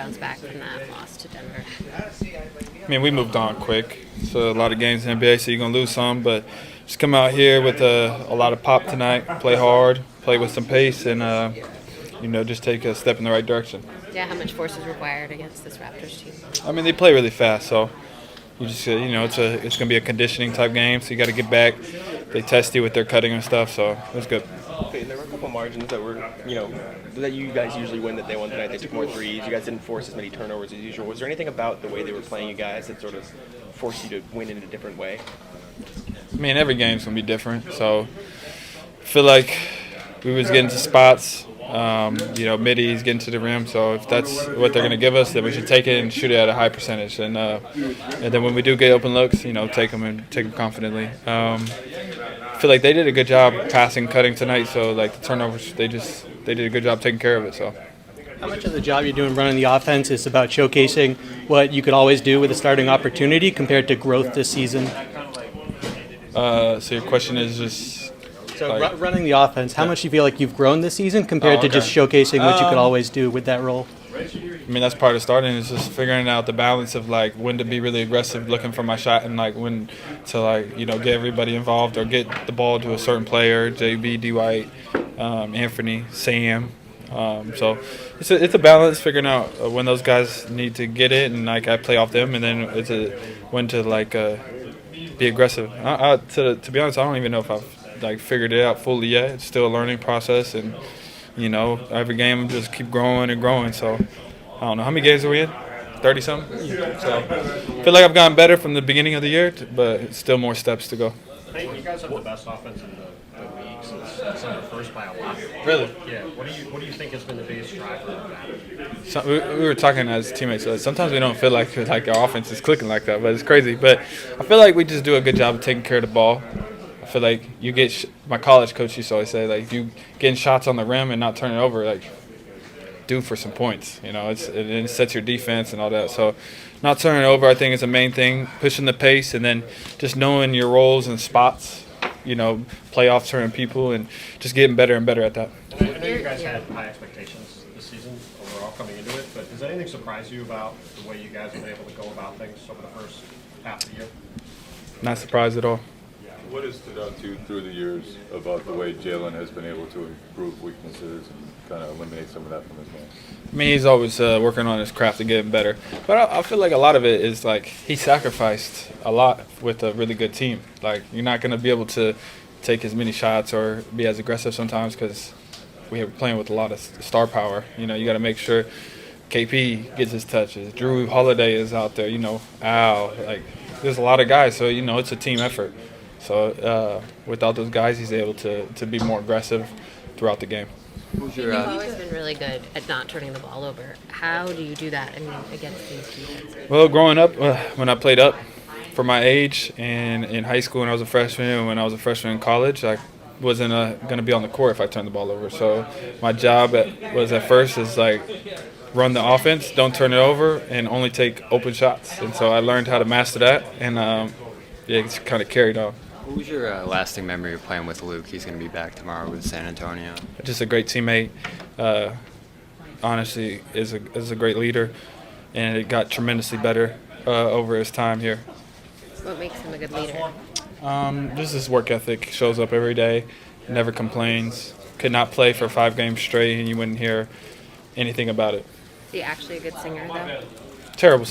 bounce back from that loss to Denver? I mean, we moved on quick. So a lot of games in the NBA, so you're going to lose some. But just come out here with a lot of pop tonight, play hard, play with some pace, and, just take a step in the right direction. Yeah, how much force is required against this Raptors team? I mean, they play really fast, so you just it's going to be a conditioning type game, so you got to get back. They test you with their cutting and stuff, so it was good. Okay, there were a couple margins that were, that you guys usually win that they won tonight. They took more threes. You guys didn't force as many turnovers as usual. Was there anything about the way they were playing you guys that sort of forced you to win in a different way? I mean, every game's going to be different, so I feel like we was getting to spots. Middies getting to the rim. So if that's what they're going to give us, then we should take it and shoot it at a high percentage. And then when we do get open looks, take them confidently. I feel like they did a good job passing, cutting tonight. So like the turnovers, they did a good job taking care of it. So. How much of the job you're doing running the offense is about showcasing what you could always do with a starting opportunity compared to growth this season? So your question is just. So running the offense, how much do you feel like you've grown this season compared to just showcasing what you could always do with that role? I mean, that's part of starting is just figuring out the balance of like when to be really aggressive, looking for my shot, and like when to get everybody involved or get the ball to a certain player, JB, D-White, Anthony, Sam. So it's a balance figuring out when those guys need to get it, and I play off them, and then it's when to be aggressive. To be honest, I don't even know if I've figured it out fully yet. It's still a learning process, and every game just keep growing and growing. So I don't know how many games are we in, 30-something. So I feel like I've gotten better from the beginning of the year, but it's still more steps to go. Hey, you guys have the best offense in the league since December 1st by a lot. Really? Yeah. What do you think has been the biggest driver of that? So we were talking as teammates. Sometimes we don't feel like our offense is clicking like that, but it's crazy. But I feel like we just do a good job of taking care of the ball. I feel like you get my college coach used to always say, if you getting shots on the rim and not turning it over, do for some points. It sets your defense and all that. So not turning it over, I think, is the main thing. Pushing the pace and then just knowing your roles and spots. Play off certain people and just getting better and better at that. I know you guys had high expectations this season overall coming into it, but does anything surprise you about the way you guys have been able to go about things over the first half of the year? Not surprised at all. What has stood out to you through the years about the way Jalen has been able to improve weaknesses and kind of eliminate some of that from his game? I mean, he's always working on his craft and getting better. But I feel like a lot of it is he sacrificed a lot with a really good team. You're not going to be able to take as many shots or be as aggressive sometimes because we're playing with a lot of star power. You got to make sure KP gets his touches. Drew Holiday is out there. Al. There's a lot of guys, so it's a team effort. So without those guys, he's able to be more aggressive throughout the game. You've always been really good at not turning the ball over. How do you do that against these defenses? Well, growing up, when I played up for my age and in high school when I was a freshman and when I was a freshman in college, I wasn't going to be on the court if I turned the ball over. So my job was at first is run the offense, don't turn it over, and only take open shots. And so I learned how to master that, and it's kind of carried on. What was your lasting memory of playing with Luke? He's going to be back tomorrow with San Antonio. Just a great teammate. Honestly, is a great leader, and it got tremendously better over his time here. What makes him a good leader? Just his work ethic. Shows up every day, never complains. Could not play for 5 games straight, and you wouldn't hear anything about it. Is he actually a good singer, though? Terrible